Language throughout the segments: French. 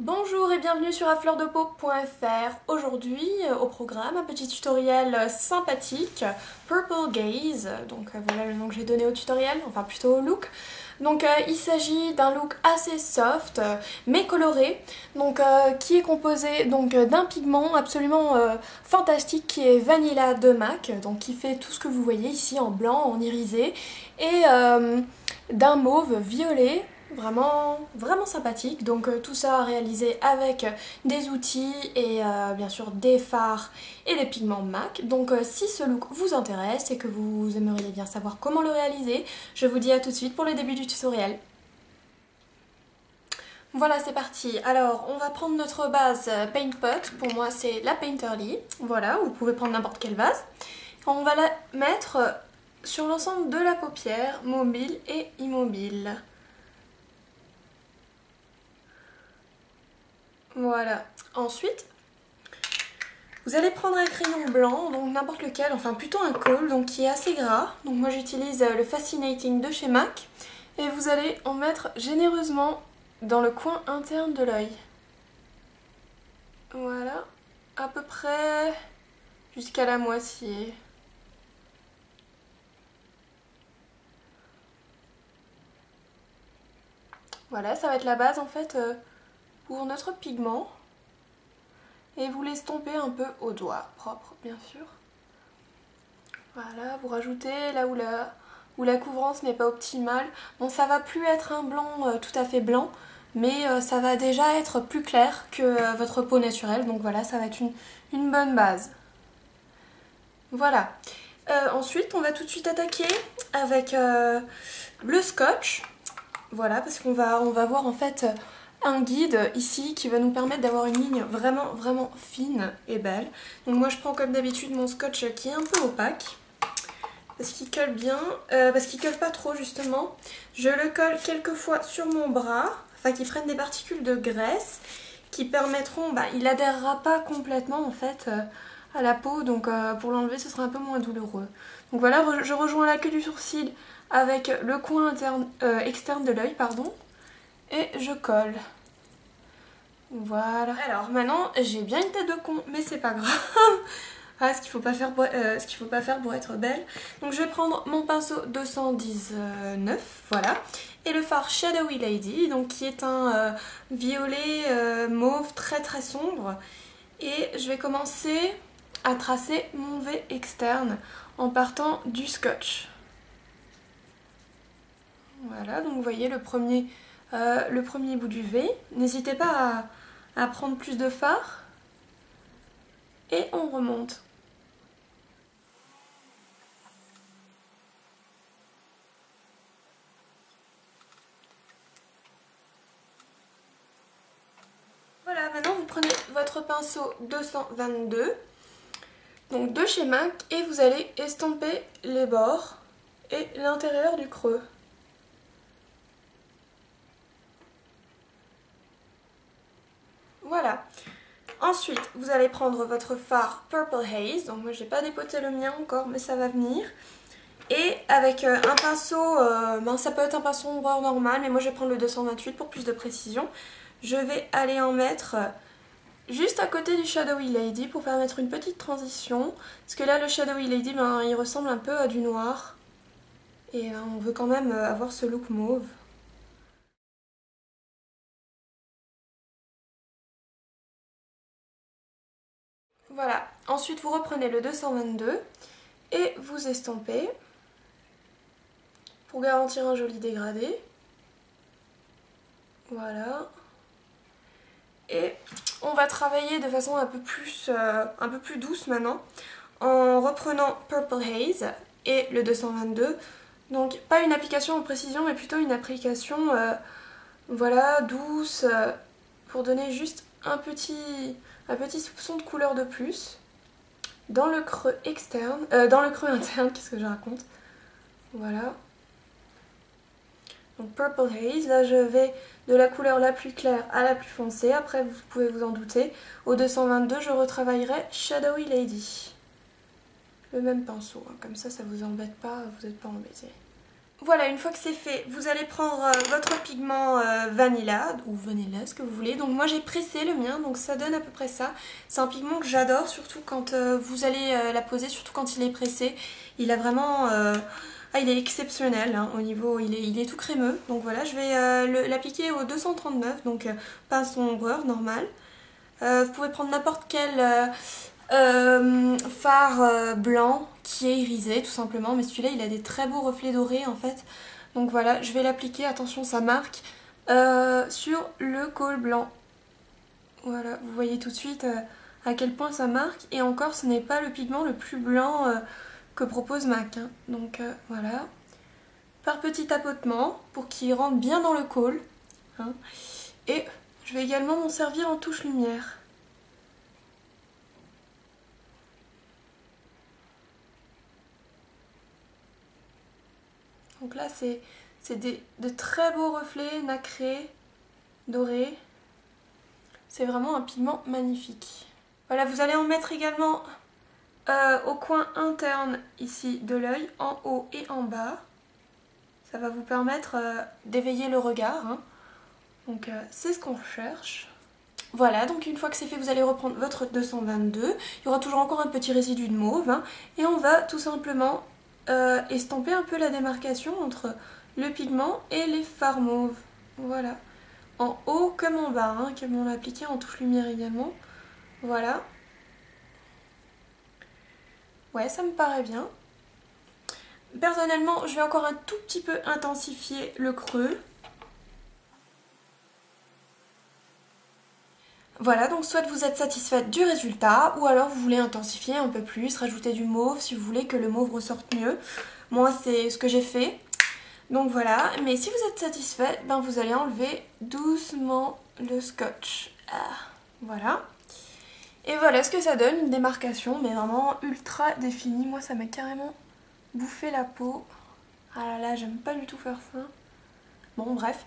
Bonjour et bienvenue sur afleurdepeau.fr. Aujourd'hui au programme un petit tutoriel sympathique, Purple Gaze, donc voilà le nom que j'ai donné au tutoriel, enfin plutôt au look. Donc il s'agit d'un look assez soft mais coloré, donc qui est composé donc d'un pigment absolument fantastique qui est Vanilla de MAC, donc qui fait tout ce que vous voyez ici en blanc, en irisé, et d'un mauve violet. Vraiment sympathique, donc tout ça réalisé avec des outils et bien sûr des fards et des pigments MAC. Donc si ce look vous intéresse et que vous aimeriez bien savoir comment le réaliser, je vous dis à tout de suite pour le début du tutoriel. Voilà, c'est parti. Alors on va prendre notre base Paint Pot, pour moi c'est la Painterly, voilà, vous pouvez prendre n'importe quelle base. On va la mettre sur l'ensemble de la paupière, mobile et immobile. Voilà. Ensuite, vous allez prendre un crayon blanc, donc n'importe lequel, enfin plutôt un kohl, donc qui est assez gras. Donc moi j'utilise le Fascinating de chez MAC. Et vous allez en mettre généreusement dans le coin interne de l'œil. Voilà, à peu près jusqu'à la moitié. Voilà, ça va être la base en fait pour notre pigment. Et vous l'estompez un peu au doigt, propre bien sûr. Voilà, vous rajoutez là où la couvrance n'est pas optimale. Bon, ça va plus être un blanc tout à fait blanc, mais ça va déjà être plus clair que votre peau naturelle. Donc voilà, ça va être une bonne base. Voilà. Ensuite, on va tout de suite attaquer avec le scotch. Voilà, parce qu'on va voir en fait un guide ici qui va nous permettre d'avoir une ligne vraiment fine et belle. Donc moi je prends comme d'habitude mon scotch qui est un peu opaque. Parce qu'il colle bien, parce qu'il colle pas trop justement. Je le colle quelques fois sur mon bras, afin qu'il prenne des particules de graisse qui permettront, il adhérera pas complètement en fait à la peau, donc pour l'enlever ce sera un peu moins douloureux. Donc voilà, je rejoins la queue du sourcil avec le coin interne, externe de l'œil, pardon, et je colle. Voilà. Alors maintenant j'ai bien une tête de con, mais c'est pas grave. Ah, ce qu'il faut pas faire pour être belle. Donc je vais prendre mon pinceau 219, voilà, et le fard Shadowy Lady, donc qui est un violet mauve très sombre. Et je vais commencer à tracer mon V externe en partant du scotch. Voilà, donc vous voyez le premier bout du V. N'hésitez pas à prendre plus de fard. Et on remonte. Voilà, maintenant vous prenez votre pinceau 222, donc de chez MAC, et vous allez estomper les bords et l'intérieur du creux. Voilà. Ensuite, vous allez prendre votre fard Purple Haze, donc moi j'ai pas dépoté le mien encore, mais ça va venir. Et avec un pinceau, ça peut être un pinceau ombreur normal, mais moi je vais prendre le 228 pour plus de précision. Je vais aller en mettre juste à côté du Shadowy Lady pour permettre une petite transition. Parce que là le Shadowy Lady, il ressemble un peu à du noir. Et on veut quand même avoir ce look mauve. Voilà, ensuite vous reprenez le 222 et vous estompez pour garantir un joli dégradé. Voilà. Et on va travailler de façon un peu plus douce maintenant, en reprenant Purple Haze et le 222. Donc pas une application en précision, mais plutôt une application voilà, douce, pour donner juste un petit soupçon de couleur de plus dans le creux externe, dans le creux interne, qu'est-ce que je raconte. Voilà. Donc Purple Haze, là je vais de la couleur la plus claire à la plus foncée, après vous pouvez vous en douter. Au 222 je retravaillerai Shadowy Lady. Le même pinceau, hein. Comme ça vous embête pas, vous n'êtes pas embêtés. Voilà, une fois que c'est fait, vous allez prendre votre pigment Vanilla, ou Vanilla, ce que vous voulez. Donc moi j'ai pressé le mien, donc ça donne à peu près ça. C'est un pigment que j'adore, surtout quand vous allez la poser, surtout quand il est pressé. Il a vraiment... il est exceptionnel, hein, au niveau... Il est tout crémeux. Donc voilà, je vais l'appliquer au 239, donc pas son beurre normal. Vous pouvez prendre n'importe quel fard blanc qui est irisé tout simplement, mais celui-là il a des très beaux reflets dorés en fait. Donc voilà, je vais l'appliquer, attention ça marque, sur le col blanc. Voilà, vous voyez tout de suite à quel point ça marque, et encore ce n'est pas le pigment le plus blanc que propose MAC, hein. Donc voilà, par petit tapotement pour qu'il rentre bien dans le col, hein. Et je vais également m'en servir en touche lumière. Donc là c'est de très beaux reflets nacrés, dorés. C'est vraiment un pigment magnifique. Voilà, vous allez en mettre également au coin interne ici de l'œil, en haut et en bas. Ça va vous permettre d'éveiller le regard, hein. Donc c'est ce qu'on recherche. Voilà, donc une fois que c'est fait, vous allez reprendre votre 222. Il y aura toujours encore un petit résidu de mauve, hein, et on va tout simplement estomper un peu la démarcation entre le pigment et les fards mauves. Voilà, en haut comme en bas, hein, comme on l'a appliqué en touche lumière également. Voilà. Ouais, ça me paraît bien. Personnellement, je vais encore un tout petit peu intensifier le creux. Voilà, donc soit vous êtes satisfaite du résultat, ou alors vous voulez intensifier un peu plus, rajouter du mauve si vous voulez que le mauve ressorte mieux. Moi, c'est ce que j'ai fait. Donc voilà, mais si vous êtes satisfait, ben vous allez enlever doucement le scotch. Voilà. Et voilà ce que ça donne, une démarcation, mais vraiment ultra définie. Moi, ça m'a carrément bouffé la peau. Ah là là, j'aime pas du tout faire ça. Bon, bref.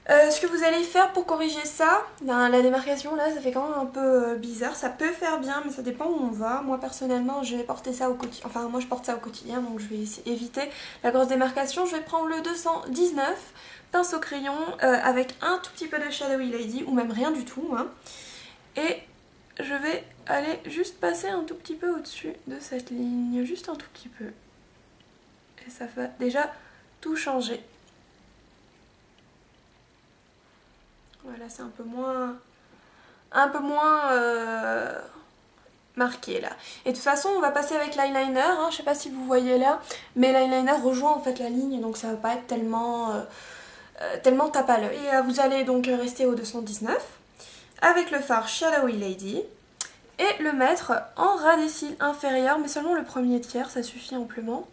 Ce que vous allez faire pour corriger ça, ben, la démarcation là ça fait quand même un peu bizarre, ça peut faire bien mais ça dépend où on va. Moi personnellement je vais porter ça au quotidien, enfin moi je porte ça au quotidien donc je vais éviter la grosse démarcation. Je vais prendre le 219, pinceau crayon avec un tout petit peu de Shadowy Lady ou même rien du tout, hein. Et je vais aller juste passer un tout petit peu au-dessus de cette ligne, juste un tout petit peu. Et ça va déjà tout changer. Voilà, c'est un peu moins marqué là. Et de toute façon, on va passer avec l'eyeliner, hein. Je sais pas si vous voyez là, mais l'eyeliner rejoint en fait la ligne, donc ça va pas être tellement tape à l'œil. Et vous allez donc rester au 219 avec le fard Shadowy Lady et le mettre en ras des cils inférieur, mais seulement le premier tiers, ça suffit amplement.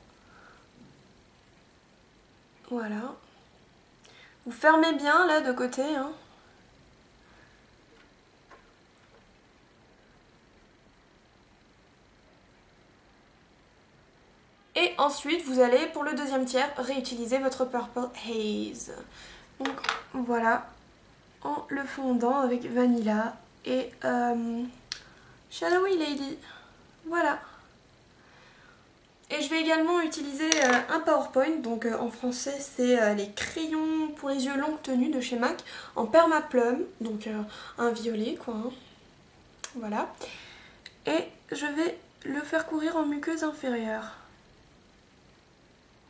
Voilà. Vous fermez bien là de côté, hein. Et ensuite, vous allez, pour le deuxième tiers, réutiliser votre Purple Haze. Donc voilà, en le fondant avec Vanilla et Shadowy Lady. Voilà. Et je vais également utiliser un PowerPoint, donc en français c'est les crayons pour les yeux longue tenue de chez MAC, en Permaplum, donc un violet quoi, hein. Voilà. Et je vais le faire courir en muqueuse inférieure.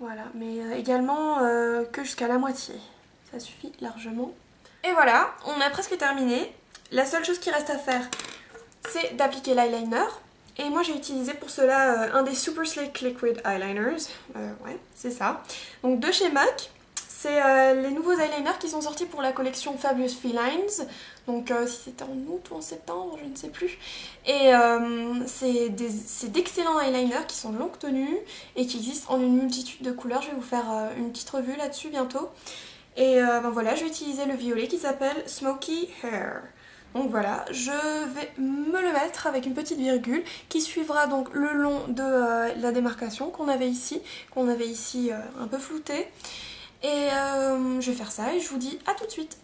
Voilà, mais également que jusqu'à la moitié. Ça suffit largement. Et voilà, on a presque terminé. La seule chose qui reste à faire, c'est d'appliquer l'eyeliner. Et moi j'ai utilisé pour cela un des Super Sleek Liquid Eyeliners. Ouais, c'est ça. Donc de chez MAC. C'est les nouveaux eyeliners qui sont sortis pour la collection Fabulous Felines. Donc si c'était en août ou en septembre, je ne sais plus. Et c'est d'excellents eyeliners qui sont longue tenue et qui existent en une multitude de couleurs. Je vais vous faire une petite revue là-dessus bientôt. Et ben voilà, je vais utiliser le violet qui s'appelle Smoky Hair. Donc voilà, je vais me le mettre avec une petite virgule qui suivra donc le long de la démarcation qu'on avait ici un peu floutée. Et je vais faire ça et je vous dis à tout de suite.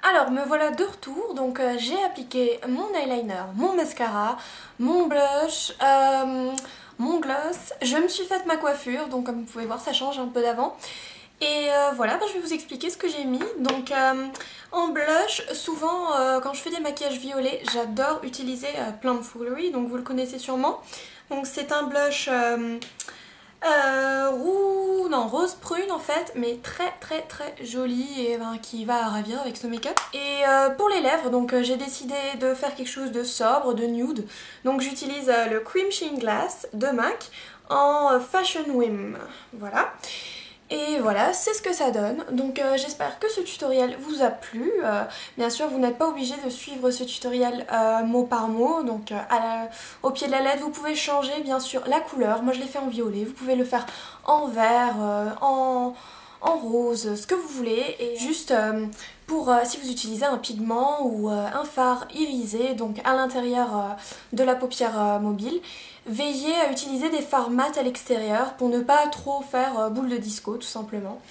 Alors me voilà de retour, donc j'ai appliqué mon eyeliner, mon mascara, mon blush, mon gloss. Je me suis faite ma coiffure, donc comme vous pouvez voir ça change un peu d'avant. Et voilà, je vais vous expliquer ce que j'ai mis. Donc en blush, souvent quand je fais des maquillages violets, j'adore utiliser Plum Foolery, donc vous le connaissez sûrement. Donc c'est un blush rose prune en fait, mais très joli et qui va ravir avec ce make-up. Et pour les lèvres, donc j'ai décidé de faire quelque chose de sobre, de nude. Donc j'utilise le Cream Sheen Glass de MAC en Fashion Whim. Voilà. Et voilà, c'est ce que ça donne. Donc j'espère que ce tutoriel vous a plu. Bien sûr, vous n'êtes pas obligé de suivre ce tutoriel mot par mot. Donc au pied de la lettre, vous pouvez changer bien sûr la couleur. Moi je l'ai fait en violet, vous pouvez le faire en vert, en rose, ce que vous voulez. Et juste pour si vous utilisez un pigment ou un fard irisé, donc à l'intérieur de la paupière mobile, veillez à utiliser des fards mat à l'extérieur pour ne pas trop faire boule de disco tout simplement.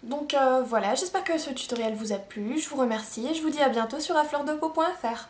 Donc voilà, j'espère que ce tutoriel vous a plu, je vous remercie et je vous dis à bientôt sur afleurdepeau.fr.